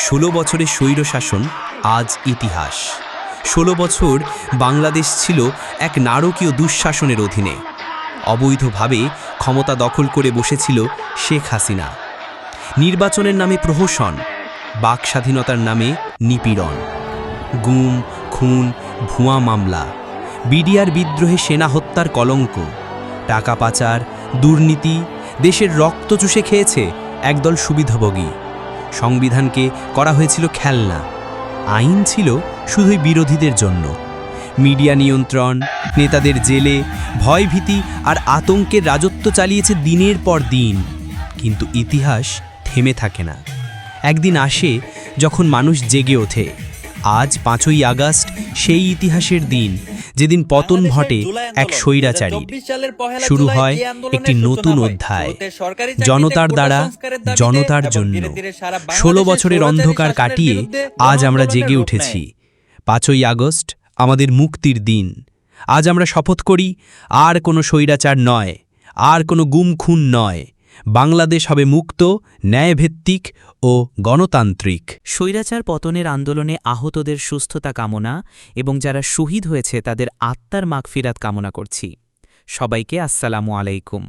১৬ বছরের স্বৈরশাসন আজ ইতিহাস। ১৬ বছর বাংলাদেশ ছিল এক নারকীয় দুঃশাসনের অধীনে। অবৈধভাবে ক্ষমতা দখল করে বসেছিল শেখ হাসিনা। নির্বাচনের নামে প্রহসন, বাক স্বাধীনতার নামে নিপীড়ন, গুম, খুন, ভুয়া মামলা, বিডিআর বিদ্রোহে সেনা হত্যার কলঙ্ক, টাকা পাচার, দুর্নীতি, দেশের রক্ত চুষে খেয়েছে একদল সুবিধাভোগী। সংবিধানকে করা হয়েছিল খেলনা, আইন ছিল শুধুই বিরোধীদের জন্য। মিডিয়া নিয়ন্ত্রণ, নেতাদের জেলে, ভয়ভীতি আর আতঙ্কের রাজত্ব চালিয়েছে দিনের পর দিন। কিন্তু ইতিহাস থেমে থাকে না। একদিন আসে যখন মানুষ জেগে ওঠে। আজ ৫ই আগস্ট সেই ইতিহাসের দিন, যেদিন পতন ঘটে এক স্বৈরাচারীর। শুরু হয় একটি নতুন অধ্যায়, জনতার দ্বারা, জনতার জন্য। ১৬ বছরের অন্ধকার কাটিয়ে আজ আমরা জেগে উঠেছি। ৫ই আগস্ট আমাদের মুক্তির দিন। আজ আমরা শপথ করি, আর কোনো স্বৈরাচার নয়, আর কোনো গুম খুন নয়। বাংলাদেশ হবে মুক্ত, ন্যায়ভিত্তিক ও গণতান্ত্রিক। স্বৈরাচার পতনের আন্দোলনে আহতদের সুস্থতা কামনা এবং যারা শহীদ হয়েছে তাদের আত্মার মাগফিরাত কামনা করছি। সবাইকে আসসালামু আলাইকুম।